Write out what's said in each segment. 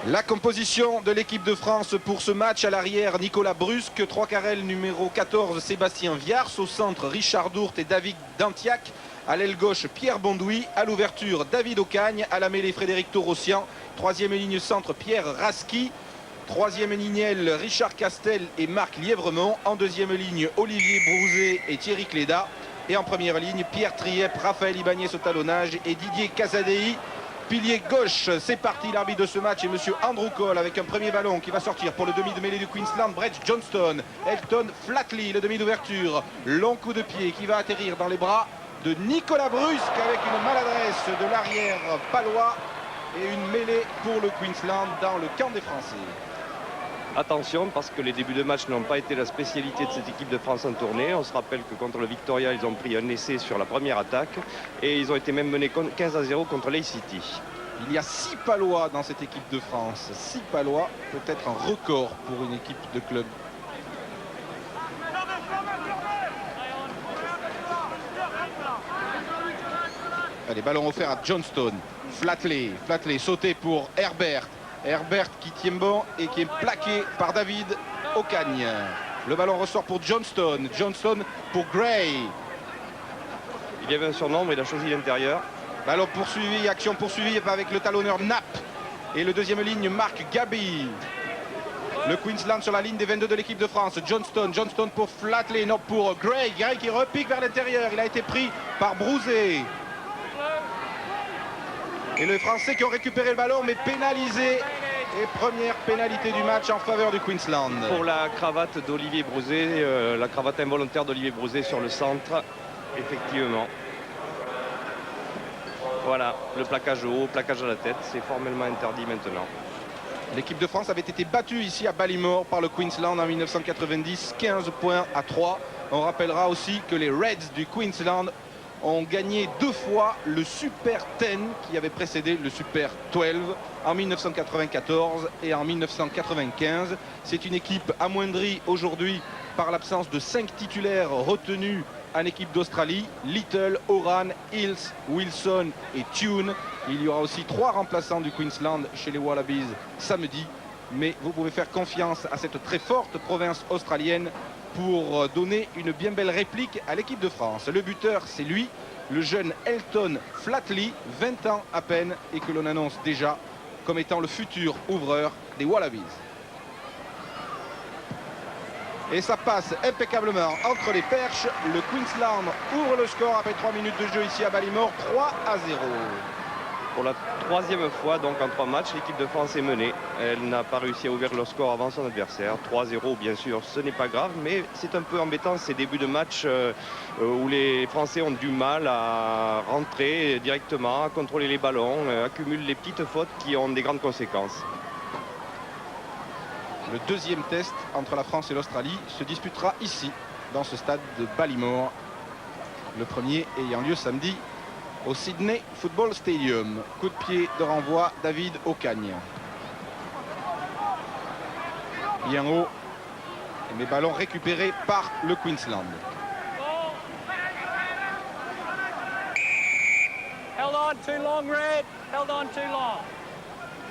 La composition de l'équipe de France pour ce match: à l'arrière, Nicolas Brusque, 3 carrels numéro 14, Sébastien Viars, au centre, Richard Dourte et David Dantiac, à l'aile gauche, Pierre Bondoui, à l'ouverture, David Ocagne, à la mêlée, Frédéric Torossian, troisième ligne centre, Pierre Rasky, troisième lignel, Richard Castel et Marc Lièvremont, en deuxième ligne, Olivier Brouzet et Thierry Cléda, et en première ligne, Pierre Triep, Raphaël Ibanez au talonnage et Didier Casadei, pilier gauche. C'est parti, l'arbitre de ce match est monsieur Andrew Cole, avec un premier ballon qui va sortir pour le demi de mêlée du Queensland, Brett Johnston. Elton Flatley, le demi d'ouverture, long coup de pied qui va atterrir dans les bras de Nicolas Brusque avec une maladresse de l'arrière palois, et une mêlée pour le Queensland dans le camp des Français. Attention, parce que les débuts de match n'ont pas été la spécialité de cette équipe de France en tournée. On se rappelle que contre le Victoria, ils ont pris un essai sur la première attaque et ils ont été même menés 15-0 contre Leigh City. Il y a 6 palois dans cette équipe de France. 6 palois, peut-être un record pour une équipe de club. Allez, ballon offert à Johnston. Flatley sauté pour Herbert. Herbert qui tient bon et qui est plaqué par David Ocagne. Le ballon ressort pour Johnston. Johnston pour Gray. Il y avait un surnom, mais il a choisi l'intérieur. Ballon poursuivi, action poursuivie avec le talonneur Knapp. Et le deuxième ligne, Marc Gaby. Le Queensland sur la ligne des 22 de l'équipe de France. Johnston pour Flatley, non, pour Gray. Gray qui repique vers l'intérieur. Il a été pris par Brouzet. Et les Français qui ont récupéré le ballon, mais pénalisé. Et première pénalité du match en faveur du Queensland. Pour la cravate d'Olivier Brouzet, la cravate involontaire d'Olivier Brouzet sur le centre, effectivement. Voilà, le plaquage haut, plaquage à la tête, c'est formellement interdit maintenant. L'équipe de France avait été battue ici à Ballymore par le Queensland en 1990, 15 points à 3. On rappellera aussi que les Reds du Queensland ont gagné 2 fois le Super 10 qui avait précédé le Super 12 en 1994 et en 1995. C'est une équipe amoindrie aujourd'hui par l'absence de 5 titulaires retenus en équipe d'Australie: Little, Oran, Hills, Wilson et Tune. Il y aura aussi 3 remplaçants du Queensland chez les Wallabies samedi. Mais vous pouvez faire confiance à cette très forte province australienne pour donner une bien belle réplique à l'équipe de France. Le buteur, c'est lui, le jeune Elton Flatley, 20 ans à peine, et que l'on annonce déjà comme étant le futur ouvreur des Wallabies. Et ça passe impeccablement entre les perches. Le Queensland ouvre le score après 3 minutes de jeu ici à Ballymore, 3-0. Pour la 3e fois donc en 3 matchs, l'équipe de France est menée. Elle n'a pas réussi à ouvrir le score avant son adversaire. 3-0 bien sûr, ce n'est pas grave, mais c'est un peu embêtant ces débuts de match où les Français ont du mal à rentrer directement, à contrôler les ballons, accumulent les petites fautes qui ont des grandes conséquences. Le deuxième test entre la France et l'Australie se disputera ici, dans ce stade de Ballymore. Le premier ayant lieu samedi au Sydney Football Stadium. Coup de pied de renvoi, David Ocagne. Bien haut. Mais ballon récupéré par le Queensland. Held on too long, Red. Held on too long.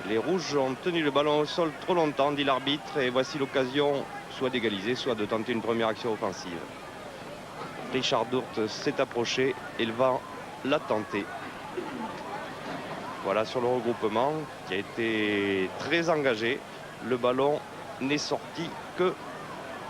Les Rouges ont tenu le ballon au sol trop longtemps, dit l'arbitre, et voici l'occasion soit d'égaliser, soit de tenter une première action offensive. Richard Dourte s'est approché et il va la tenter. Voilà, sur le regroupement qui a été très engagé. Le ballon n'est sorti que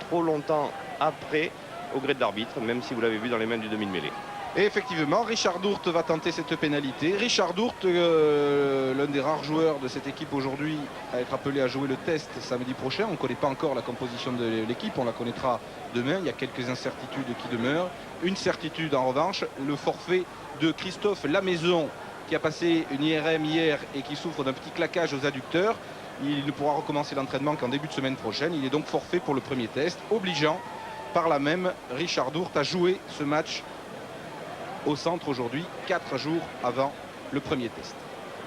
trop longtemps après, au gré de l'arbitre, même si vous l'avez vu dans les mains du demi de mêlée. Et effectivement, Richard Dourte va tenter cette pénalité. Richard Dourte, l'un des rares joueurs de cette équipe aujourd'hui à être appelé à jouer le test samedi prochain. On ne connaît pas encore la composition de l'équipe, on la connaîtra demain. Il y a quelques incertitudes qui demeurent. Une certitude en revanche, le forfait de Christophe Lamaison, qui a passé une IRM hier et qui souffre d'un petit claquage aux adducteurs. Il ne pourra recommencer l'entraînement qu'en début de semaine prochaine. Il est donc forfait pour le premier test, obligeant par là même Richard Dourte à jouer ce match au centre aujourd'hui, 4 jours avant le premier test.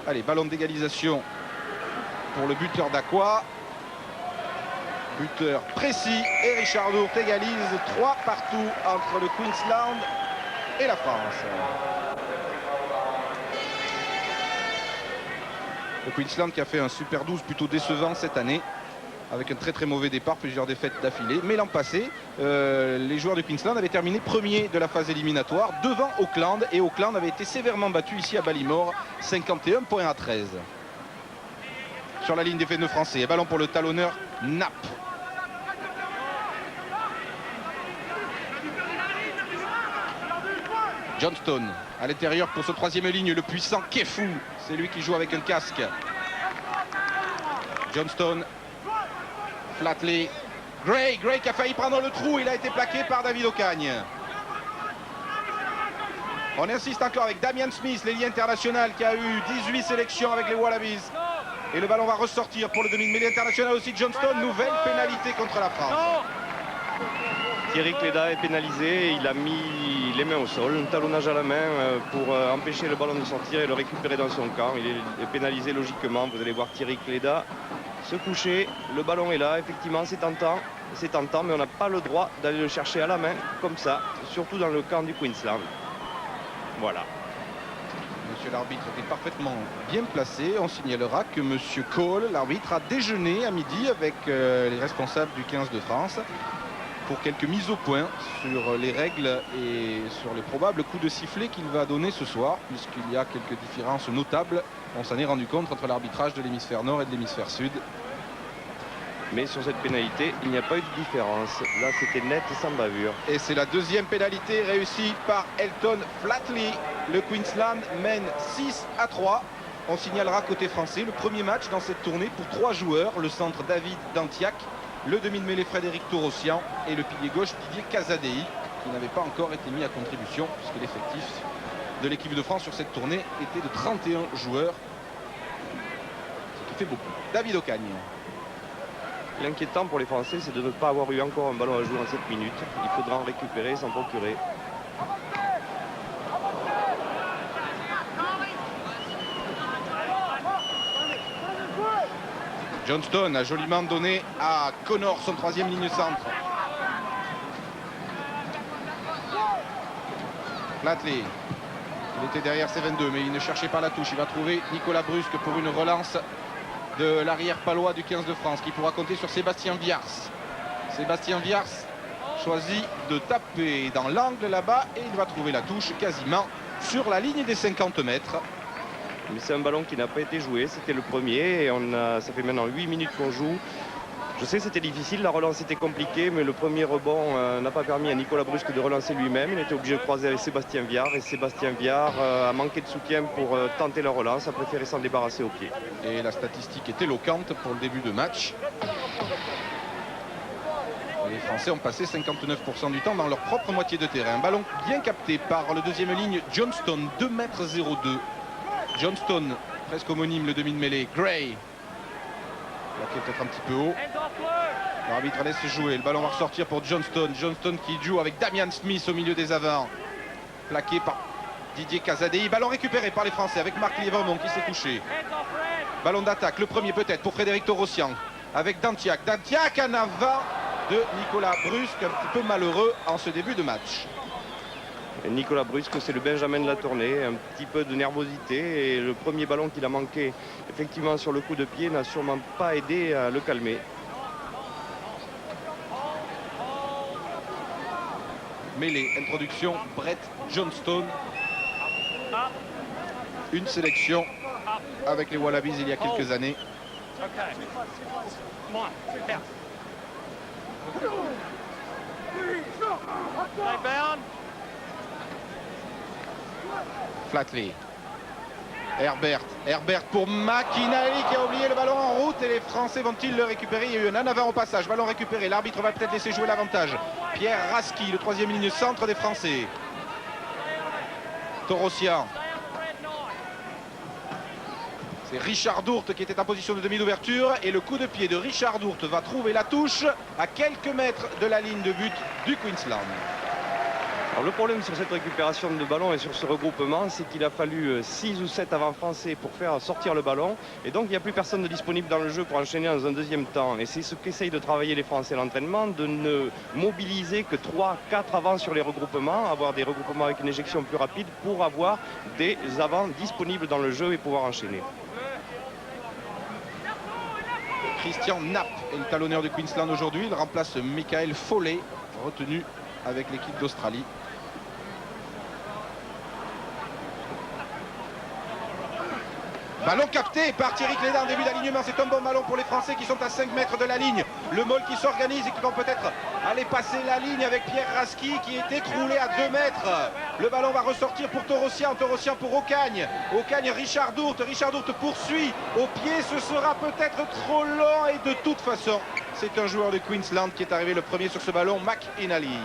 Allez, ballon d'égalisation pour le buteur d'Aqua. Buteur précis, et Richard Dourte égalise 3 partout entre le Queensland et la France. Le Queensland qui a fait un Super 12 plutôt décevant cette année, avec un très mauvais départ, plusieurs défaites d'affilée. Mais l'an passé, les joueurs du Queensland avaient terminé premier de la phase éliminatoire devant Auckland. Et Auckland avait été sévèrement battu ici à Ballymore, 51 points à 13. Sur la ligne des Féneux français, et ballon pour le talonneur Knapp. Johnston à l'intérieur pour ce troisième ligne, le puissant Kefu. C'est lui qui joue avec un casque. Johnston, Flatley, Gray qui a failli prendre le trou, il a été plaqué par David Ocagne. On insiste encore avec Damian Smith, l'ailier international qui a eu 18 sélections avec les Wallabies. Et le ballon va ressortir pour le demi-mêlée international aussi. Johnston, nouvelle pénalité contre la France. Thierry Cléda est pénalisé, il a mis les mains au sol, un talonnage à la main pour empêcher le ballon de sortir et le récupérer dans son camp. Il est pénalisé logiquement, vous allez voir Thierry Cléda se coucher, le ballon est là, effectivement c'est tentant, mais on n'a pas le droit d'aller le chercher à la main comme ça, surtout dans le camp du Queensland. Voilà. Monsieur l'arbitre était parfaitement bien placé. On signalera que Monsieur Cole, l'arbitre, a déjeuné à midi avec les responsables du 15 de France pour quelques mises au point sur les règles et sur les probables coups de sifflet qu'il va donner ce soir, puisqu'il y a quelques différences notables. On s'en est rendu compte entre l'arbitrage de l'hémisphère nord et de l'hémisphère sud. Mais sur cette pénalité, il n'y a pas eu de différence. Là, c'était net et sans bavure. Et c'est la deuxième pénalité réussie par Elton Flatley. Le Queensland mène 6-3. On signalera côté français le premier match dans cette tournée pour 3 joueurs. Le centre David Dantiac, le demi-mêlée Frédéric Torossian et le pilier gauche Didier Casadei, qui n'avait pas encore été mis à contribution puisque l'effectif de l'équipe de France sur cette tournée était de 31 joueurs, ce qui fait beaucoup. David Ocagne. L'inquiétant pour les Français, c'est de ne pas avoir eu encore un ballon à jouer en 7 minutes. Il faudra en récupérer, s'en procurer. Johnston a joliment donné à Connor son troisième ligne centre. Flatley, il était derrière ses 22, mais il ne cherchait pas la touche. Il va trouver Nicolas Brusque pour une relance de l'arrière palois du 15 de France, qui pourra compter sur Sébastien Viars. Sébastien Viars choisit de taper dans l'angle là-bas et il va trouver la touche quasiment sur la ligne des 50 mètres. Mais c'est un ballon qui n'a pas été joué, c'était le premier et ça fait maintenant 8 minutes qu'on joue. Je sais que c'était difficile, la relance était compliquée, mais le premier rebond n'a pas permis à Nicolas Brusque de relancer lui-même. Il était obligé de croiser avec Sébastien Viard et Sébastien Viard a manqué de soutien pour tenter la relance, a préféré s'en débarrasser au pied. Et la statistique est éloquente pour le début de match. Les Français ont passé 59% du temps dans leur propre moitié de terrain. Un ballon bien capté par le deuxième ligne Johnston, 2,02 m. Johnston, presque homonyme, le demi de mêlée. Gray, qui est peut-être un petit peu haut. L'arbitre laisse jouer. Le ballon va ressortir pour Johnston. Johnston qui joue avec Damian Smith au milieu des avants. Plaqué par Didier Casadei. Ballon récupéré par les Français avec Marc Liévremont qui s'est couché. Ballon d'attaque, le premier peut-être pour Frédéric Torossian. Avec Dantiac. Dantiac en avant de Nicolas Brusque, un petit peu malheureux en ce début de match. Nicolas Brusque, c'est le Benjamin de la tournée, un petit peu de nervosité et le premier ballon qu'il a manqué effectivement sur le coup de pied n'a sûrement pas aidé à le calmer. Mêlée, introduction, Brett Johnston. Une sélection avec les Wallabies il y a quelques années. Flatley. Herbert pour McInally qui a oublié le ballon en route et les Français vont-ils le récupérer? Il y a eu un en avant au passage, ballon récupéré, l'arbitre va peut-être laisser jouer l'avantage. Pierre Rasky, le troisième ligne centre des Français. Torossian. C'est Richard Dourte qui était en position de demi d'ouverture et le coup de pied de Richard Dourte va trouver la touche à quelques mètres de la ligne de but du Queensland. Alors le problème sur cette récupération de ballon et sur ce regroupement, c'est qu'il a fallu 6 ou 7 avant français pour faire sortir le ballon. Et donc il n'y a plus personne de disponible dans le jeu pour enchaîner dans un deuxième temps. Et c'est ce qu'essayent de travailler les Français à l'entraînement, de ne mobiliser que 3-4 avants sur les regroupements, avoir des regroupements avec une éjection plus rapide pour avoir des avants disponibles dans le jeu et pouvoir enchaîner. Christian Knapp est le talonneur de Queensland aujourd'hui. Il remplace Michael Foley, retenu avec l'équipe d'Australie. Ballon capté par Thierry Cléda en début d'alignement. C'est un bon ballon pour les Français qui sont à 5 mètres de la ligne. Le Mol qui s'organise et qui vont peut-être aller passer la ligne avec Pierre Raski qui est écroulé à 2 mètres. Le ballon va ressortir pour Torossian. Torossian pour Ocagne. Ocagne, Richard Dourte. Richard Dourte poursuit. Au pied, ce sera peut-être trop lent. Et de toute façon, c'est un joueur de Queensland qui est arrivé le premier sur ce ballon, McInally.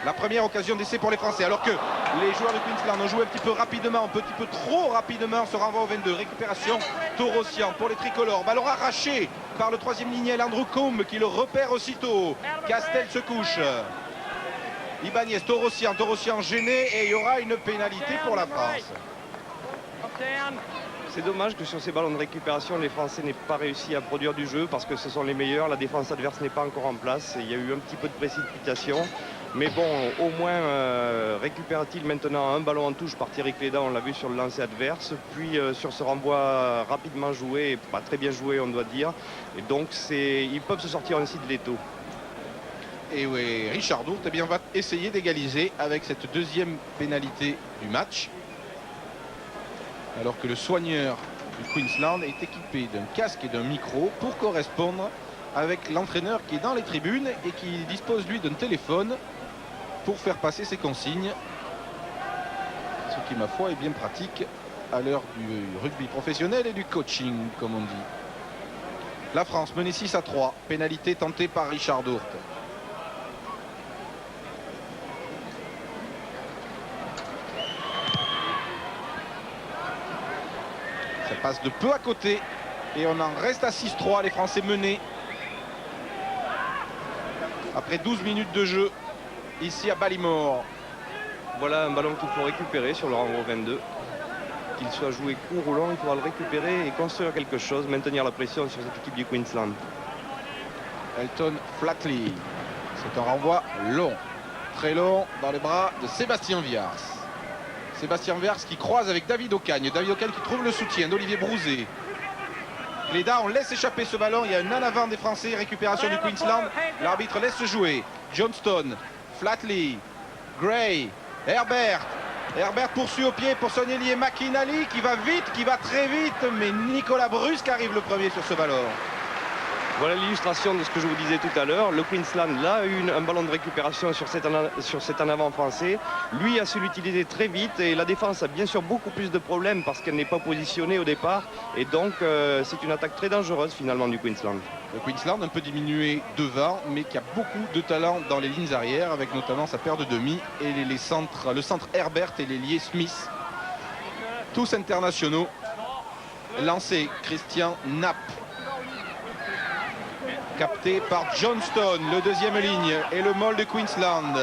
La première occasion d'essai pour les Français, alors que les joueurs de Queensland ont joué un petit peu rapidement, un petit peu trop rapidement. Se renvoie au 22, récupération Torossian pour les tricolores. Ballon arraché par le troisième lignel Andrew Combe qui le repère aussitôt. Castel se couche. Ibanez, Torossian gêné et il y aura une pénalité pour la France. C'est dommage que sur ces ballons de récupération, les Français n'aient pas réussi à produire du jeu parce que ce sont les meilleurs. La défense adverse n'est pas encore en place. Il y a eu un petit peu de précipitation. Mais bon, au moins récupère-t-il maintenant un ballon en touche par Thierry Cléda, on l'a vu sur le lancer adverse. Puis sur ce renvoi rapidement joué, pas très bien joué on doit dire. Et donc ils peuvent se sortir ainsi de l'étau. Et oui, Richard Dourte eh bien, va essayer d'égaliser avec cette deuxième pénalité du match. Alors que le soigneur du Queensland est équipé d'un casque et d'un micro pour correspondre avec l'entraîneur qui est dans les tribunes et qui dispose lui d'un téléphone pour faire passer ses consignes. Ce qui, ma foi, est bien pratique à l'heure du rugby professionnel et du coaching, comme on dit. La France menée 6-3, pénalité tentée par Richard Dourte. Ça passe de peu à côté et on en reste à 6-3, les Français menés après 12 minutes de jeu ici à Ballymore. Voilà un ballon qu'il faut récupérer sur le renvoi 22. Qu'il soit joué court ou long, il faudra le récupérer et construire quelque chose, maintenir la pression sur cette équipe du Queensland. Elton Flatley, c'est un renvoi long, très long dans les bras de Sébastien Viars. Sébastien Viars qui croise avec David Ocagne. David Ocagne qui trouve le soutien d'Olivier Brouzet. Cléda, on laisse échapper ce ballon. Il y a un en avant des Français. Récupération du Queensland. L'arbitre laisse jouer. Johnston, Flatley, Gray, Herbert. Herbert poursuit au pied pour son ailier McInally qui va vite, qui va très vite. Mais Nicolas Brusque arrive le premier sur ce ballon. Voilà l'illustration de ce que je vous disais tout à l'heure. Le Queensland là a eu un ballon de récupération sur cet en avant français. Lui a su l'utiliser très vite et la défense a bien sûr beaucoup plus de problèmes parce qu'elle n'est pas positionnée au départ. Et donc c'est une attaque très dangereuse finalement du Queensland. Le Queensland un peu diminué devant mais qui a beaucoup de talent dans les lignes arrière avec notamment sa paire de demi et le centre Herbert et l'ailier Smith. Tous internationaux. Lancé Christian Knapp. Capté par Johnston, le deuxième ligne, et le Mol de Queensland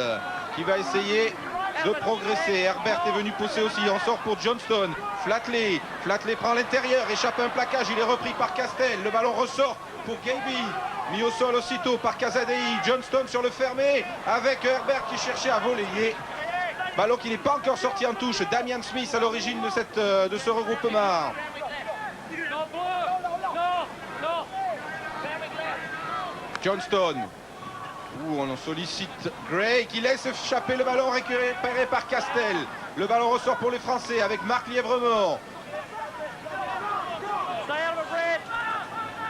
qui va essayer de progresser. Herbert est venu pousser aussi, on sort pour Johnston. Flatley prend l'intérieur, échappe un plaquage, il est repris par Castel. Le ballon ressort pour Gaby, mis au sol aussitôt par Casadei. Johnston sur le fermé avec Herbert qui cherchait à voler. Ballon qui n'est pas encore sorti en touche. Damian Smith à l'origine de ce regroupement. Johnston, où on en sollicite Gray qui laisse échapper le ballon récupéré par Castel. Le ballon ressort pour les Français avec Marc Lièvremort.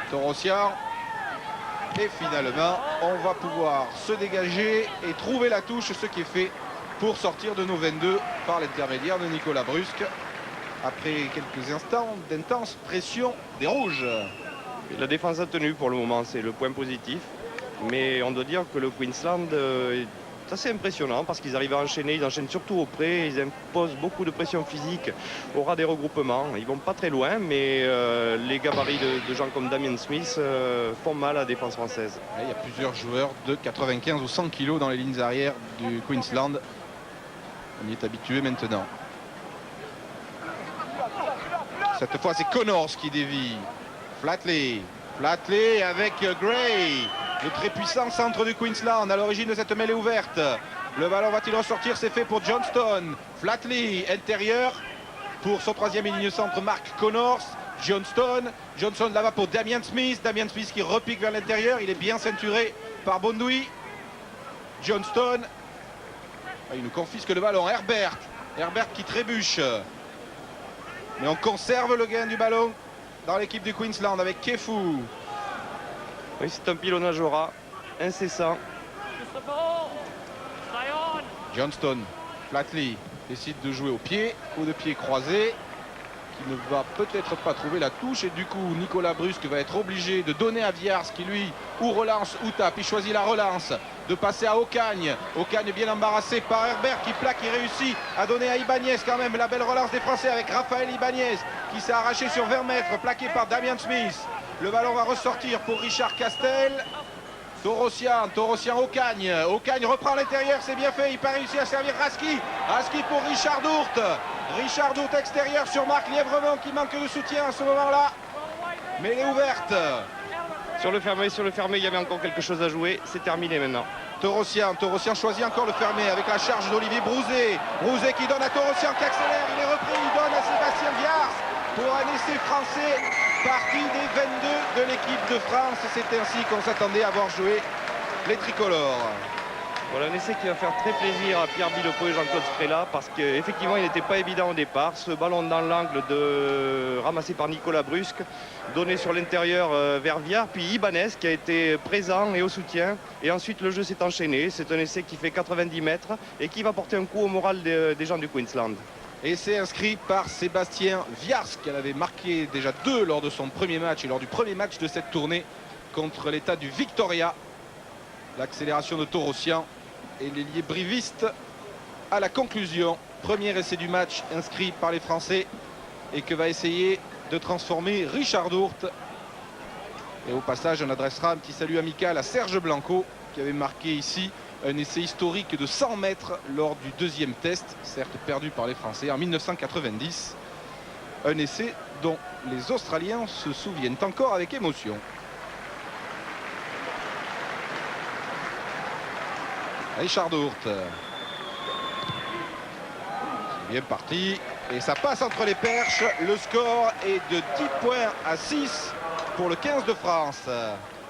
Torossian. Et finalement, on va pouvoir se dégager et trouver la touche, ce qui est fait pour sortir de nos 22 par l'intermédiaire de Nicolas Brusque. Après quelques instants d'intense pression des Rouges. La défense a tenu pour le moment, c'est le point positif. Mais on doit dire que le Queensland est assez impressionnant parce qu'ils arrivent à enchaîner, ils enchaînent surtout au pré, ils imposent beaucoup de pression physique au ras des regroupements. Ils vont pas très loin, mais les gabarits de gens comme Damian Smith font mal à la défense française. Il y a plusieurs joueurs de 95 ou 100 kg dans les lignes arrières du Queensland. On y est habitué maintenant. Cette fois, c'est Connors qui dévie. Flatley avec Gray, le très puissant centre du Queensland à l'origine de cette mêlée ouverte. Le ballon va-t-il ressortir? C'est fait pour Johnston. Flatley, intérieur pour son troisième ligne centre, Mark Connors. Johnston. Johnson là-bas pour Damian Smith. Damian Smith qui repique vers l'intérieur. Il est bien ceinturé par Bondoui. Johnston. Il nous confisque le ballon. Herbert. Herbert qui trébuche. Mais on conserve le gain du ballon dans l'équipe du Queensland avec Kefu. Oui, c'est un pilonnage au ras incessant. Just the ball. Stay on. Johnston. Flatley décide de jouer au pied. Coup de pied croisé. Qui ne va peut-être pas trouver la touche. Et du coup, Nicolas Brusque va être obligé de donner à Viars qui lui ou relance ou tape. Il choisit la relance. De passer à Ocagne. Ocagne bien embarrassé par Herbert qui plaque, qui réussit à donner à Ibanez quand même. La belle relance des Français avec Raphaël Ibanez qui s'est arraché sur 20 mètres, plaqué par Damian Smith. Le ballon va ressortir pour Richard Castel. Torossian Ocagne. Ocagne reprend l'intérieur, c'est bien fait. Il pas réussi à servir Raski. Raski pour Richard Dourte. Richard Dourte extérieur sur Marc Lièvremont qui manque de soutien à ce moment-là. Mais elle est ouverte. Sur le fermé, il y avait encore quelque chose à jouer. C'est terminé maintenant. Torossian choisit encore le fermé avec la charge d'Olivier Brouzet. Brouzet qui donne à Torossian qui accélère. Il est repris, il donne à Sébastien Viars pour un essai français. Partie des 22 de l'équipe de France. C'est ainsi qu'on s'attendait à voir jouer les tricolores. Voilà un essai qui va faire très plaisir à Pierre Bilepeau et Jean-Claude Sprella parce qu'effectivement il n'était pas évident au départ. Ce ballon dans l'angle ramassé par Nicolas Brusque, donné sur l'intérieur vers Viard, puis Ibanez qui a été présent et au soutien. Et ensuite le jeu s'est enchaîné. C'est un essai qui fait 90 mètres et qui va porter un coup au moral des gens du Queensland. Et c'est inscrit par Sébastien Viars, qui en avait marqué déjà 2 lors de son premier match et lors du premier match de cette tournée contre l'état du Victoria. L'accélération de Torossian et l'ailier briviste à la conclusion. Premier essai du match inscrit par les Français et que va essayer de transformer Richard Dourte. Et au passage, on adressera un petit salut amical à Serge Blanco qui avait marqué ici un essai historique de 100 mètres lors du deuxième test, certes perdu par les Français en 1990. Un essai dont les Australiens se souviennent encore avec émotion. Richard Dourte. C'est bien parti. Et ça passe entre les perches. Le score est de 10 points à 6 pour le 15 de France.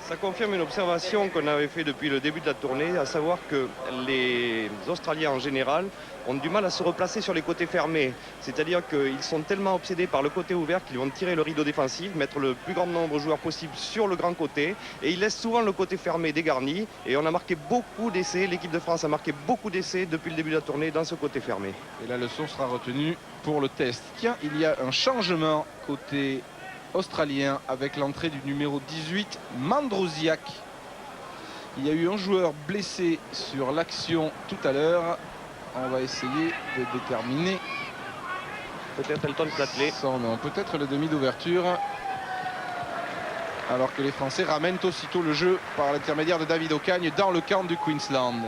Ça confirme une observation qu'on avait fait depuis le début de la tournée, à savoir que les Australiens en général ont du mal à se replacer sur les côtés fermés. C'est-à-dire qu'ils sont tellement obsédés par le côté ouvert qu'ils vont tirer le rideau défensif, mettre le plus grand nombre de joueurs possible sur le grand côté. Et ils laissent souvent le côté fermé dégarni. Et on a marqué beaucoup d'essais, l'équipe de France a marqué beaucoup d'essais depuis le début de la tournée dans ce côté fermé. Et la leçon sera retenue pour le test. Tiens, il y a un changement côté australien avec l'entrée du numéro 18, Mandrouziak. Il y a eu un joueur blessé sur l'action tout à l'heure. On va essayer de déterminer peut-être Elton Flatley. Son nom, peut-être le demi d'ouverture. Alors que les Français ramènent aussitôt le jeu par l'intermédiaire de David Ocagne dans le camp du Queensland.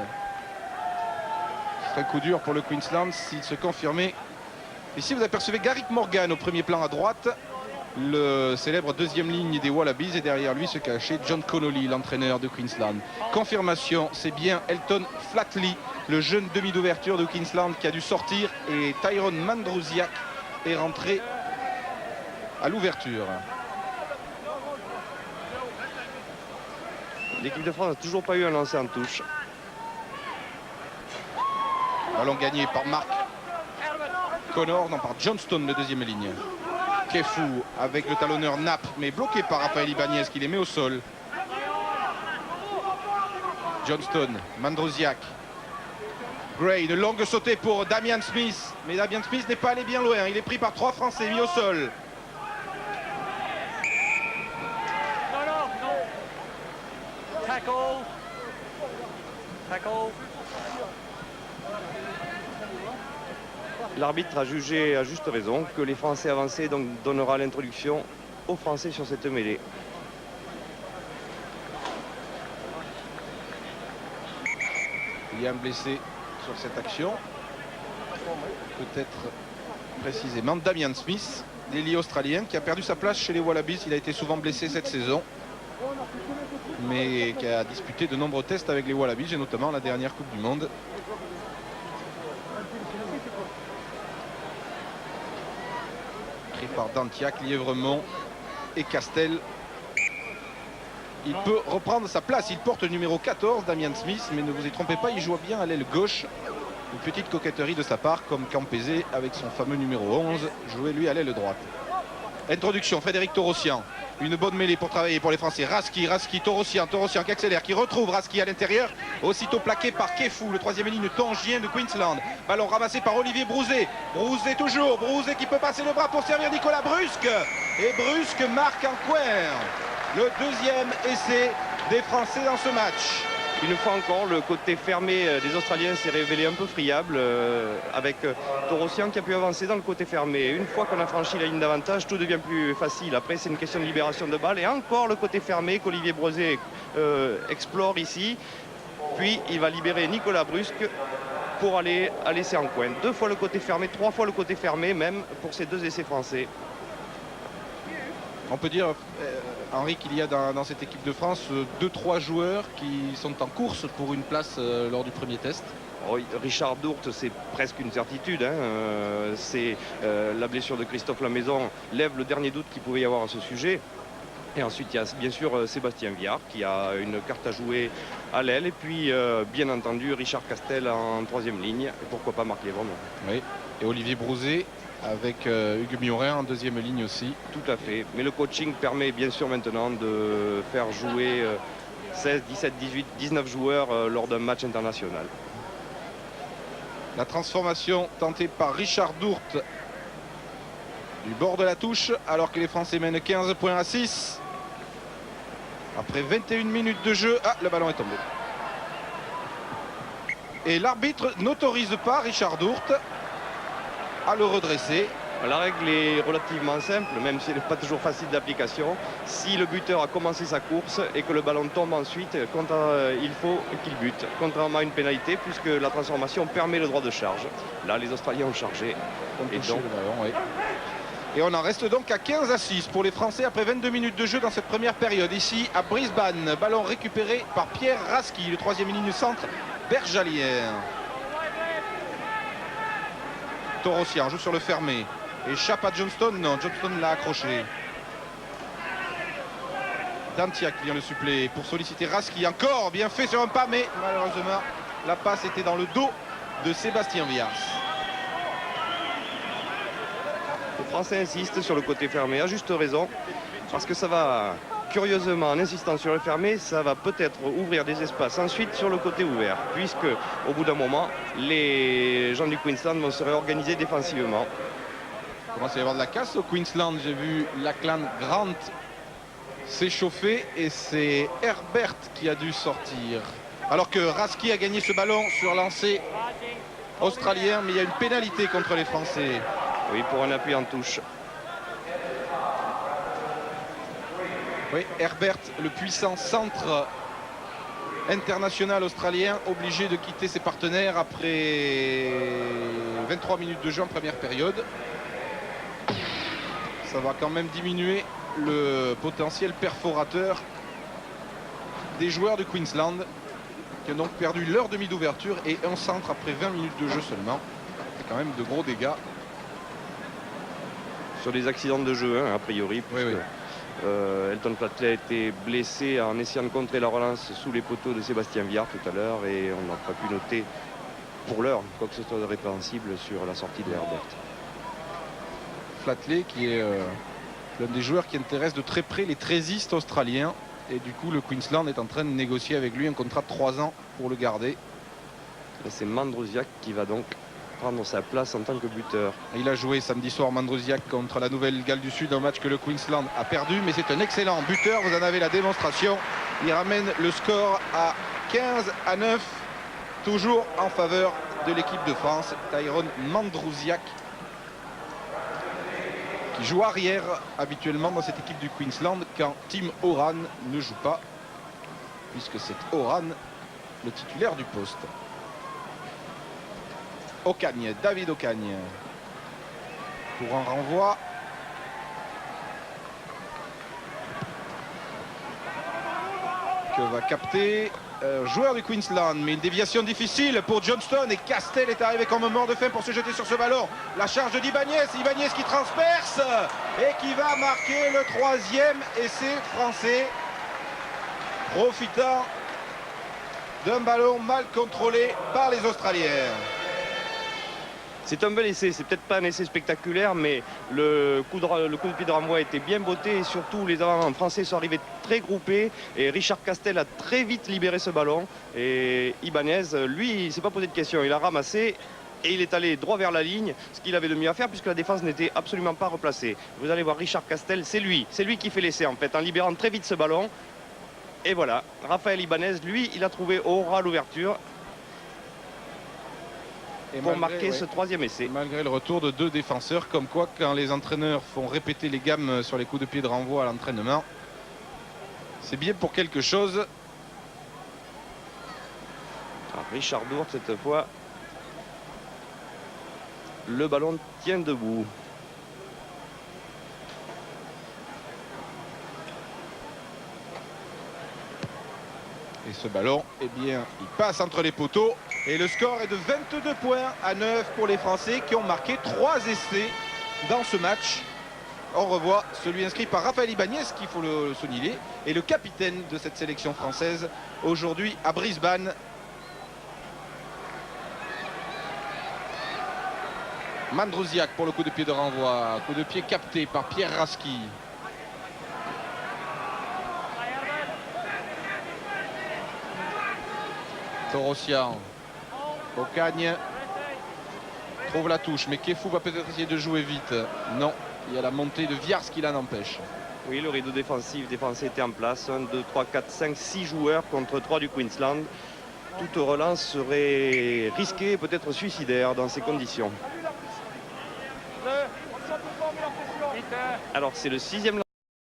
Ce serait coup dur pour le Queensland s'il se confirmait. Ici vous apercevez Garrick Morgan au premier plan à droite, le célèbre deuxième ligne des Wallabies, et derrière lui se cachait John Connolly, l'entraîneur de Queensland. Confirmation, c'est bien Elton Flatley, le jeune demi d'ouverture de Queensland qui a dû sortir, et Tyrone Mandrouziak est rentré à l'ouverture. L'équipe de France n'a toujours pas eu un lancer en touche. Ballon gagné par Marc Connor, non, par Johnston, le deuxième ligne. Kefu avec le talonneur Knapp, mais bloqué par Raphaël Ibanez qui les met au sol. Johnston, Mandrouziak. Gray, une longue sautée pour Damian Smith. Mais Damian Smith n'est pas allé bien loin. Il est pris par 3 Français mis au sol. Tackle. Tackle. L'arbitre a jugé à juste raison que les Français avançaient, donc donnera l'introduction aux Français sur cette mêlée. Il y a un blessé sur cette action. Peut-être précisément Damian Smith, l'ailier australien qui a perdu sa place chez les Wallabies. Il a été souvent blessé cette saison, mais qui a disputé de nombreux tests avec les Wallabies, et notamment la dernière Coupe du Monde. pris par Dantiac, Lièvremont et Castel. Il peut reprendre sa place. Il porte le numéro 14, Damian Smith, mais ne vous y trompez pas, il joue bien à l'aile gauche. Une petite coquetterie de sa part, comme Campese avec son fameux numéro 11, jouait lui à l'aile droite. Introduction, Frédéric Torossian. Une bonne mêlée pour travailler pour les Français. Raski, Torossian qui accélère, qui retrouve Raski à l'intérieur. Aussitôt plaqué par Kefou, le troisième ligne tongien de Queensland. Ballon ramassé par Olivier Brouzet. Brouzet toujours, Brouzet qui peut passer le bras pour servir Nicolas Brusque. Et Brusque marque un coin. Le deuxième essai des Français dans ce match. Une fois encore, le côté fermé des Australiens s'est révélé un peu friable avec Torossian qui a pu avancer dans le côté fermé. Une fois qu'on a franchi la ligne d'avantage, tout devient plus facile. Après, c'est une question de libération de balles. Et encore le côté fermé qu'Olivier Brouzet explore ici. Puis, il va libérer Nicolas Brusque pour aller à l'essai en coin. 2 fois le côté fermé, 3 fois le côté fermé même pour ces 2 essais français. On peut dire, Henri, qu'il y a dans cette équipe de France 2-3 joueurs qui sont en course pour une place lors du premier test. Oh, Richard Dourte, c'est presque une certitude. C'est la blessure de Christophe Lamaison lève le dernier doute qu'il pouvait y avoir à ce sujet. Et ensuite, il y a bien sûr Sébastien Viard qui a une carte à jouer à l'aile. Et puis, bien entendu, Richard Castel en 3e ligne. Et pourquoi pas Marc Lièvremont. Oui, et Olivier Brouzet avec Hugues Miorin en 2e ligne aussi. Tout à fait. Mais le coaching permet bien sûr maintenant de faire jouer 16, 17, 18, 19 joueurs lors d'un match international. La transformation tentée par Richard Dourte du bord de la touche alors que les Français mènent 15 points à 6. Après 21 minutes de jeu, le ballon est tombé. Et l'arbitre n'autorise pas Richard Dourte à le redresser. La règle est relativement simple, même si elle n'est pas toujours facile d'application. Si le buteur a commencé sa course et que le ballon tombe ensuite, il faut qu'il bute. Contrairement à une pénalité, puisque la transformation permet le droit de charge. Là, les Australiens ont chargé. Et, donc, le ballon, oui. Et on en reste donc à 15 à 6 pour les Français après 22 minutes de jeu dans cette première période. Ici à Brisbane, ballon récupéré par Pierre Raski, le 3e ligne centre Bergalière. Torossian joue sur le fermé. Échappe à Johnston. Non, Johnston l'a accroché. Dantiac vient le suppléer pour solliciter Raski. Encore bien fait sur un pas, mais malheureusement, la passe était dans le dos de Sébastien Viars. Les Français insistent sur le côté fermé, à juste raison, parce que ça va, curieusement, en insistant sur le fermé, ça va peut-être ouvrir des espaces ensuite sur le côté ouvert, puisque au bout d'un moment, les gens du Queensland vont se réorganiser défensivement. Il commence à y avoir de la casse au Queensland. J'ai vu Lachlan Grant s'échauffer et c'est Herbert qui a dû sortir. Alors que Raski a gagné ce ballon sur lancé australien, mais il y a une pénalité contre les Français. Oui, pour un appui en touche. Oui, Herbert, le puissant centre international australien, obligé de quitter ses partenaires après 23 minutes de jeu en première période. Ça va quand même diminuer le potentiel perforateur des joueurs de Queensland qui ont donc perdu leur demi d'ouverture et un centre après 20 minutes de jeu seulement. C'est quand même de gros dégâts. Sur des accidents de jeu, a priori. Oui, oui. Elton Platelet a été blessé en essayant de contrer la relance sous les poteaux de Sébastien Viard tout à l'heure et on n'a pas pu noter pour l'heure quoi que ce soit de répréhensible sur la sortie de Herbert. Platelet qui est l'un des joueurs qui intéresse de très près les trésistes australiens et du coup le Queensland est en train de négocier avec lui un contrat de 3 ans pour le garder. C'est Mandrusiak qui va donc prendre sa place en tant que buteur. Il a joué samedi soir Mandrusiak contre la Nouvelle-Galles du Sud, un match que le Queensland a perdu, mais c'est un excellent buteur, vous en avez la démonstration. Il ramène le score à 15 à 9, toujours en faveur de l'équipe de France. Tyrone Mandrusiak qui joue arrière habituellement dans cette équipe du Queensland quand Tim Horan ne joue pas, puisque c'est Horan le titulaire du poste. Ocagne, David Ocagne pour un renvoi. Que va capter joueurs du Queensland. Mais une déviation difficile pour Johnston et Castel est arrivé comme un mort de faim pour se jeter sur ce ballon. La charge d'Ibanez, Ibanez qui transperce et qui va marquer le 3e essai français, profitant d'un ballon mal contrôlé par les Australiens. C'est un bel essai, c'est peut-être pas un essai spectaculaire, mais le coup de pied de renvoi était bien botté et surtout les avants français sont arrivés très groupés et Richard Castel a très vite libéré ce ballon et Ibanez, lui, il s'est pas posé de questions, il a ramassé et il est allé droit vers la ligne, ce qu'il avait de mieux à faire puisque la défense n'était absolument pas replacée. Vous allez voir Richard Castel, c'est lui qui fait l'essai en fait, en libérant très vite ce ballon. Et voilà, Raphaël Ibanez, lui, il a trouvé au ras l'ouverture pour marquer ce 3e essai. Malgré le retour de 2 défenseurs, comme quoi quand les entraîneurs font répéter les gammes sur les coups de pied de renvoi à l'entraînement, c'est bien pour quelque chose. Richard Dourte cette fois, le ballon tient debout. Et ce ballon, eh bien, il passe entre les poteaux. Et le score est de 22 points à 9 pour les Français qui ont marqué 3 essais dans ce match. On revoit celui inscrit par Raphaël Ibanez, qu'il faut le souligner, et le capitaine de cette sélection française aujourd'hui à Brisbane. Mandrouziak pour le coup de pied de renvoi. Coup de pied capté par Pierre Raski. Torossian. Ocagne trouve la touche, mais Kefou va peut-être essayer de jouer vite. Non, il y a la montée de Viars qui l'en empêche. Oui, le rideau défensif des Français était en place. 1, 2, 3, 4, 5, 6 joueurs contre 3 du Queensland. Toute relance serait risquée et peut-être suicidaire dans ces conditions. Alors c'est le 6e